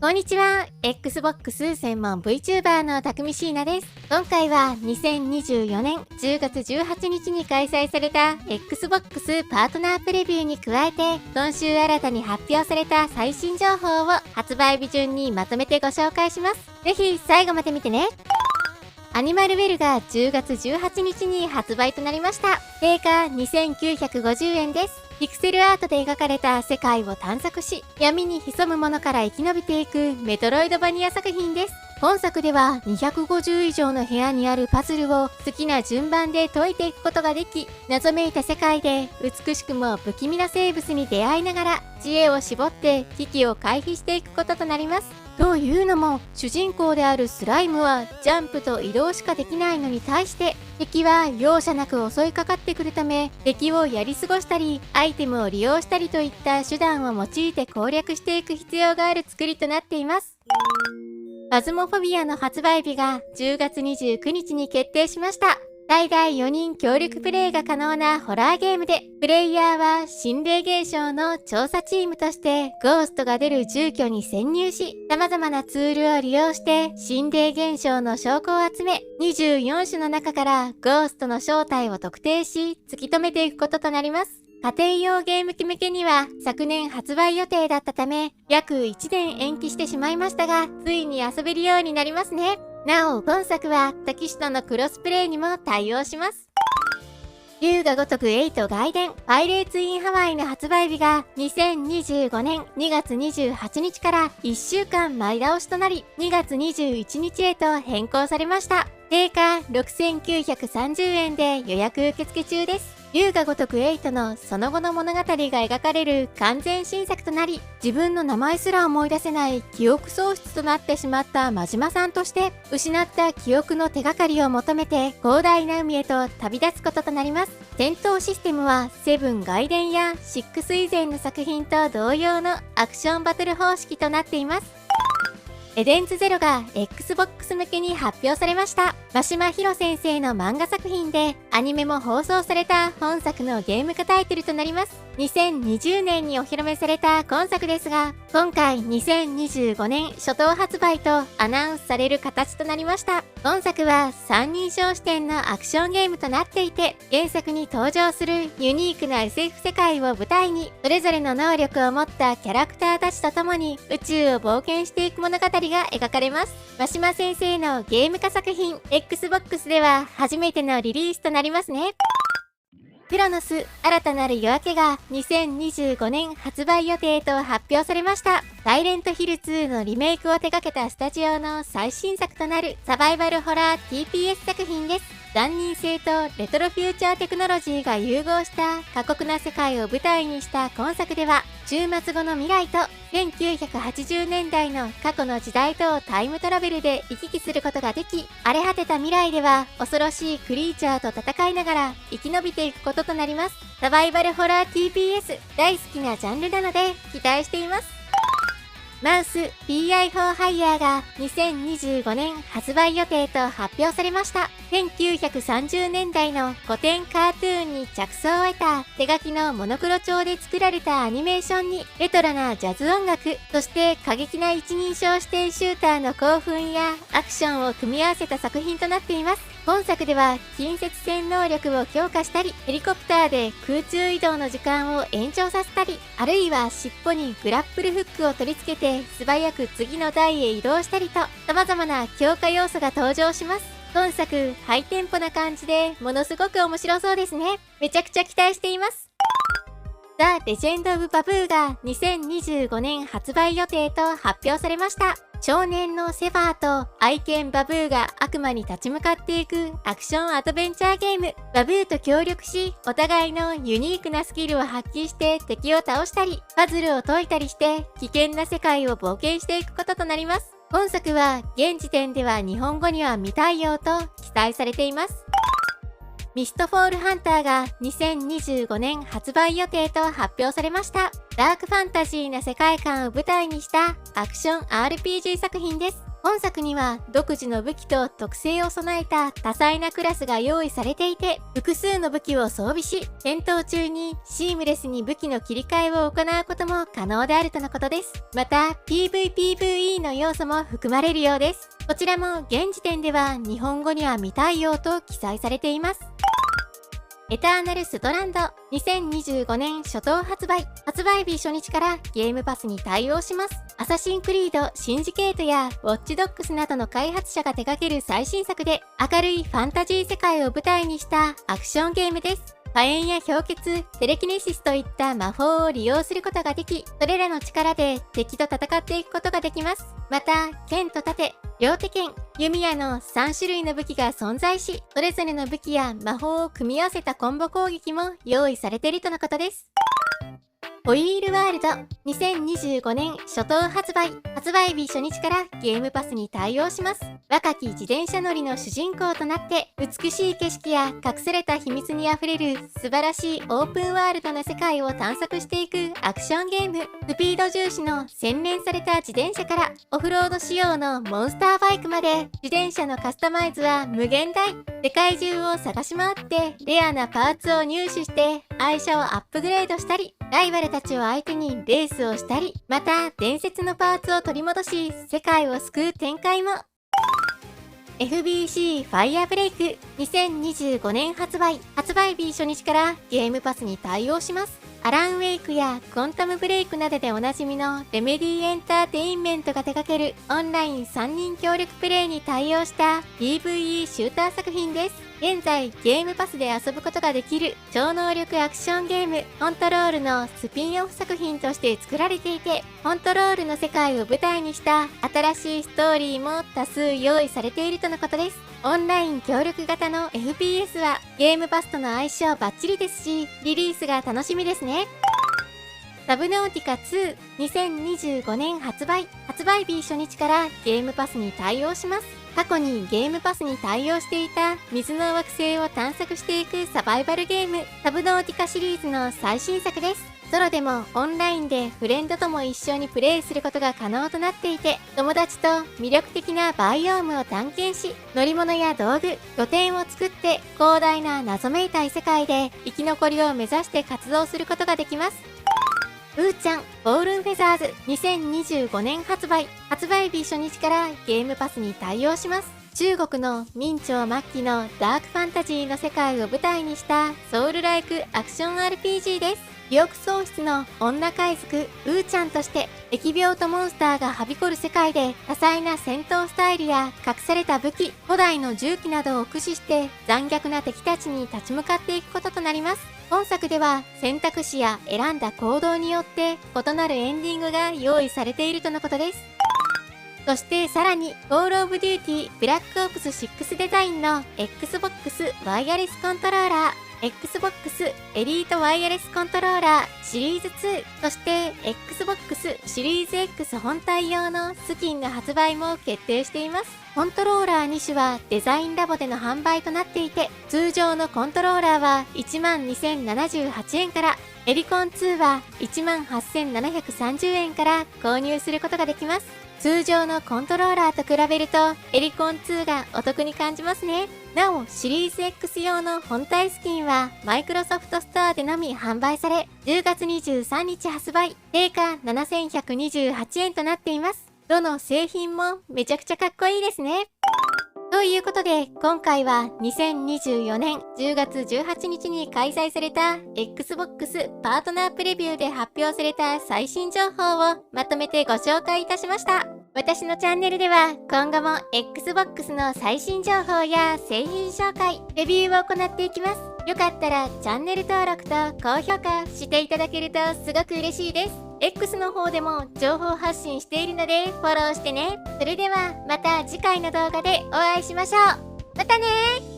こんにちは。Xbox 専門 VTuber のたくみしーなです。今回は2024年10月18日に開催された Xbox パートナープレビューに加えて、今週新たに発表された最新情報を発売日順にまとめてご紹介します。ぜひ最後まで見てね。アニマルウェルが10月18日に発売となりました。定価2950円です。ピクセルアートで描かれた世界を探索し、闇に潜むものから生き延びていくメトロイドバニア作品です。本作では250以上の部屋にあるパズルを好きな順番で解いていくことができ、謎めいた世界で美しくも不気味な生物に出会いながら知恵を絞って危機を回避していくこととなります。というのも、主人公であるスライムはジャンプと移動しかできないのに対して、敵は容赦なく襲いかかってくるため、敵をやり過ごしたり、アイテムを利用したりといった手段を用いて攻略していく必要がある作りとなっています。ファズモフォビアの発売日が10月29日に決定しました。最大4人協力プレイが可能なホラーゲームで、プレイヤーは心霊現象の調査チームとしてゴーストが出る住居に潜入し、様々なツールを利用して心霊現象の証拠を集め、24種の中からゴーストの正体を特定し、突き止めていくこととなります。家庭用ゲーム機向けには昨年発売予定だったため、約1年延期してしまいましたが、ついに遊べるようになりますね。なお、本作は他機種とのクロスプレイにも対応します。龍が如く8外伝パイレーツインハワイの発売日が2025年2月28日から1週間前倒しとなり、2月21日へと変更されました。定価6930円で予約受付中です。龍が如く8のその後の物語が描かれる完全新作となり、自分の名前すら思い出せない記憶喪失となってしまった真島さんとして、失った記憶の手がかりを求めて広大な海へと旅立つこととなります。戦闘システムは7外伝や6以前の作品と同様のアクションバトル方式となっています。エデンズゼロが Xbox 向けに発表されました。真島ひろ先生の漫画作品でアニメも放送された本作のゲーム化タイトルとなります。2020年にお披露目された今作ですが、今回2025年初頭発売とアナウンスされる形となりました。本作は三人称視点のアクションゲームとなっていて、原作に登場するユニークな SF 世界を舞台に、それぞれの能力を持ったキャラクターたちと共に宇宙を冒険していく物語が描かれます。真島先生のゲーム化作品、Xbox では初めてのリリースとなりますね。クロノス新たなる夜明けが2025年発売予定と発表されました。サイレントヒル2のリメイクを手掛けたスタジオの最新作となるサバイバルホラー TPS 作品です。残忍性とレトロフューチャーテクノロジーが融合した過酷な世界を舞台にした今作では、終末後の未来と1980年代の過去の時代とをタイムトラベルで行き来することができ、荒れ果てた未来では恐ろしいクリーチャーと戦いながら生き延びていくこととなります。サバイバルホラー TPS 大好きなジャンルなので期待しています。マウス PI4 ハイヤーが2025年発売予定と発表されました。1930年代の古典カートゥーンに着想を得た手書きのモノクロ調で作られたアニメーションにレトロなジャズ音楽、そして過激な一人称視点シューターの興奮やアクションを組み合わせた作品となっています。本作では近接戦能力を強化したり、ヘリコプターで空中移動の時間を延長させたり、あるいは尻尾にグラップルフックを取り付けて素早く次の台へ移動したりと、様々な強化要素が登場します。本作ハイテンポな感じでものすごく面白そうですね。めちゃくちゃ期待しています。ザ・レジェンド・オブ・バブーが2025年発売予定と発表されました。少年のセファーと愛犬バブーが悪魔に立ち向かっていくアクションアドベンチャーゲーム。バブーと協力し、お互いのユニークなスキルを発揮して敵を倒したり、パズルを解いたりして危険な世界を冒険していくこととなります。本作は現時点では日本語には未対応と記載されています。ミストフォールハンターが2025年発売予定と発表されました。ダークファンタジーな世界観を舞台にしたアクション RPG 作品です。本作には独自の武器と特性を備えた多彩なクラスが用意されていて、複数の武器を装備し、戦闘中にシームレスに武器の切り替えを行うことも可能であるとのことです。また PVPVE の要素も含まれるようです。こちらも現時点では日本語には未対応と記載されています。エターナルストランド2025年初頭発売日初日からゲームパスに対応します。アサシンクリードシンジケートやウォッチドッグスなどの開発者が手掛ける最新作で、明るいファンタジー世界を舞台にしたアクションゲームです。火炎や氷結、テレキネシスといった魔法を利用することができ、それらの力で敵と戦っていくことができます。また、剣と盾、両手剣、弓矢の3種類の武器が存在し、それぞれの武器や魔法を組み合わせたコンボ攻撃も用意されているとのことです。ホイールワールド2025年初頭発売日初日からゲームパスに対応します。若き自転車乗りの主人公となって美しい景色や隠された秘密にあふれる素晴らしいオープンワールドな世界を探索していくアクションゲーム。スピード重視の洗練された自転車からオフロード仕様のモンスターバイクまで、自転車のカスタマイズは無限大。世界中を探し回ってレアなパーツを入手して愛車をアップグレードしたり、ライバルたちを相手にレースをしたり、また伝説のパーツを取り戻し世界を救う展開も。FBC ファイアブレイク2025年発売日初日からゲームパスに対応します。アランウェイクやコンタムブレイクなどでおなじみのレメディエンターテインメントが手掛けるオンライン3人協力プレイに対応した PVE シューター作品です。現在ゲームパスで遊ぶことができる超能力アクションゲームコントロールのスピンオフ作品として作られていて、コントロールの世界を舞台にした新しいストーリーも多数用意されているとのことです。オンライン協力型の FPS はゲームパスとの相性バッチリですし、リリースが楽しみですね。サブナウティカ2 2025年発売日初日からゲームパスに対応します。過去にゲームパスに対応していた水の惑星を探索していくサバイバルゲームサブナウティカシリーズの最新作です。ソロでもオンラインでフレンドとも一緒にプレイすることが可能となっていて、友達と魅力的なバイオームを探検し、乗り物や道具、拠点を作って広大な謎めいた異世界で生き残りを目指して活動することができます。うーちゃんボールンフェザーズ2025年発売日初日からゲームパスに対応します。中国の明朝末期のダークファンタジーの世界を舞台にしたソウルライクアクション RPG です。記憶喪失の女海賊うーちゃんとして疫病とモンスターがはびこる世界で多彩な戦闘スタイルや隠された武器、古代の銃器などを駆使して残虐な敵たちに立ち向かっていくこととなります。本作では選択肢や選んだ行動によって異なるエンディングが用意されているとのことです。そしてさらに、コールオブデューティーブラックオプス6デザインの Xbox ワイヤレスコントローラー、Xbox エリートワイヤレスコントローラーシリーズ2、そして Xbox シリーズ X 本体用のスキンの発売も決定しています。コントローラー2種はデザインラボでの販売となっていて、通常のコントローラーは 12,078 円から、エリコン2は 18,730 円から購入することができます。通常のコントローラーと比べるとエリコン2がお得に感じますね。なお、シリーズ X 用の本体スキンはマイクロソフトストアでのみ販売され、10月23日発売、定価 7,128 円となっています。どの製品もめちゃくちゃかっこいいですね。ということで、今回は2024年10月18日に開催された Xbox パートナープレビューで発表された最新情報をまとめてご紹介いたしました。私のチャンネルでは今後も Xbox の最新情報や製品紹介、レビューを行っていきます。よかったらチャンネル登録と高評価していただけるとすごく嬉しいです。X の方でも情報発信しているのでフォローしてね。それではまた次回の動画でお会いしましょう。またねー。